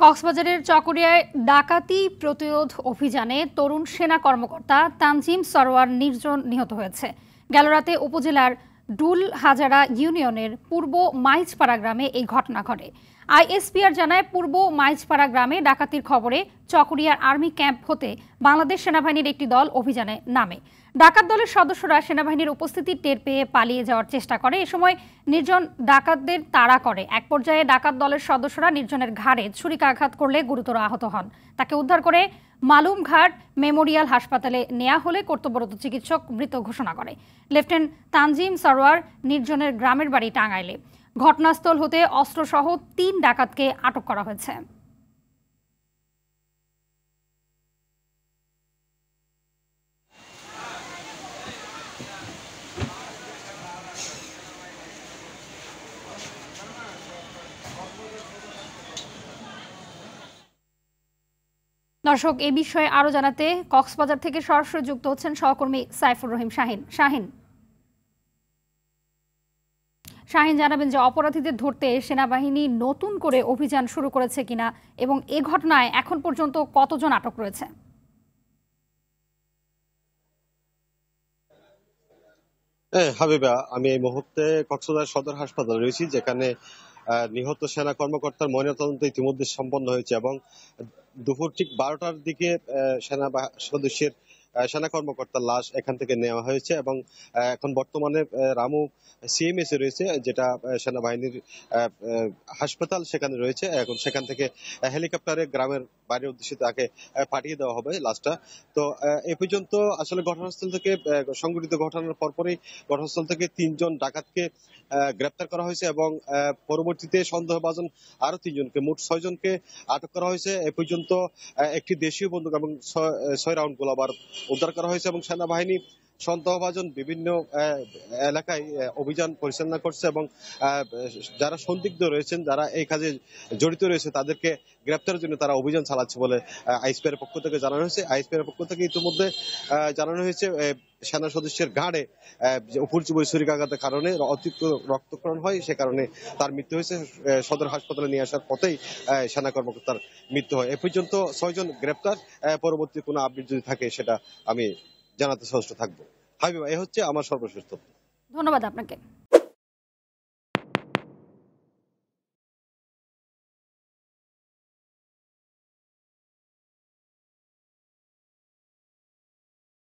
কক্সবাজারের চকরিয়ায় ডাকাতি প্রতিরোধ অভিযানে তরুণ সেনা কর্মকর্তা তানজিম সরোয়ার নির্জন নিহত হয়েছে। গেল রাতে উপজেলার ডুল হাজারা ইউনিয়নের পূর্ব মাইজপাড়া গ্রামে এই ঘটনা ঘটে। আইএসপিআর জানায়, পূর্ব মাইজপাড়া গ্রামে ডাকাতির খবরে চকরিয়ার আর্মি ক্যাম্প হতে বাংলাদেশ সেনাবাহিনীর একটি দল অভিযানে নামে। ডাকাত দলের সদস্যরা সেনাবাহিনীর উপস্থিতি টের পেয়ে পালিয়ে যাওয়ার চেষ্টা করে। এ সময় নির্জন ডাকাতদের তাড়া করে। এক পর্যায়ে ডাকাত দলের সদস্যরা নির্জনের ঘাড়ে ছুরিকাঘাত করলে গুরুতর আহত হন। তাকে উদ্ধার করে মালুমঘাট মেমোরিয়াল হাসপাতালে নেওয়া হলে কর্তব্যরত চিকিৎসক মৃত ঘোষণা করে। লেফটেন্যান্ট তানজিম সরোয়ার নির্জনের গ্রামের বাড়ি টাঙ্গাইলে। ঘটনাস্থল হতে অস্ত্রসহ ৩ ডাকাতকে আটক করা হয়েছে। দর্শক, এই বিষয়ে আরো জানাতে কক্সবাজার থেকে সরাসরি যুক্ত হচ্ছেন সহকর্মী সাইফুর রহিম শাহিন জানাবেন যে অপরাধীদের ধরতে সেনাবাহিনী নতুন করে অভিযান শুরু করেছে কিনা এবং এ ঘটনায় এখন পর্যন্ত কতজন আটক রয়েছে। হাবিবা, আমি এই মুহূর্তে কক্সবাজার সদর হাসপাতালে রয়েছি, যেখানে নিহত সেনা কর্মকর্তার ময়নাতদন্ত ইতিমধ্যে সম্পন্ন হয়েছে এবং দুপুর ঠিক 12টার দিকে সেনা কর্মকর্তার লাশ এখান থেকে নেওয়া হয়েছে এবং এখন বর্তমানে রামু সিএমএস এ রয়েছে, যেটা সেনাবাহিনীর হাসপাতাল সেখানে রয়েছে। এখন সেখান থেকে হেলিকপ্টারে গ্রামের বাড়ির উদ্দেশ্যে তাকে পাঠিয়ে দেওয়া হবে লাশটা। তো এ পর্যন্ত আসলে ঘটনাস্থল থেকে সংঘটিত ঘটনার পরপরই ঘটনাস্থল থেকে 3 জন ডাকাতকে গ্রেপ্তার করা হয়েছে এবং পরবর্তীতে সন্দেহভাজন আরো 3 জনকে, মোট 6 জনকে আটক করা হয়েছে। এ পর্যন্ত একটি দেশীয় বন্দুক এবং 6 রাউন্ড গোলাবারুদ উদ্ধার করা হয়েছে এবং সেনাবাহিনী সন্দেহভাজন বিভিন্ন এলাকায় অভিযান পরিচালনা করছে এবং যারা সন্দিগ্ধ রয়েছেন, যারা এই কাজে জড়িত রয়েছে, তাদেরকে গ্রেপ্তারের জন্য তারা অভিযান চালাচ্ছে বলে আইএসপিআর পক্ষ থেকে জানানো হয়েছে। আইএসপিআর পক্ষ থেকে ইতিমধ্যে জানানো হয়েছে সেনা সদস্যের ঘাড়ে উপর্যুপরি ছুরিকাঘাতের কারণে অতিরিক্ত রক্তক্ষরণ হয়, সে কারণে তার মৃত্যু হয়েছে। সদর হাসপাতালে নিয়ে আসার পথেই সেনা কর্মকর্তার মৃত্যু হয়। এ পর্যন্ত 6 জন গ্রেপ্তার। পরবর্তী কোনো আপডেট যদি থাকে সেটা আমি জানাতে সচেষ্ট থাকবো। হাবিবা, এ হচ্ছে আমার সর্বশেষ তথ্য। ধন্যবাদ আপনাকে।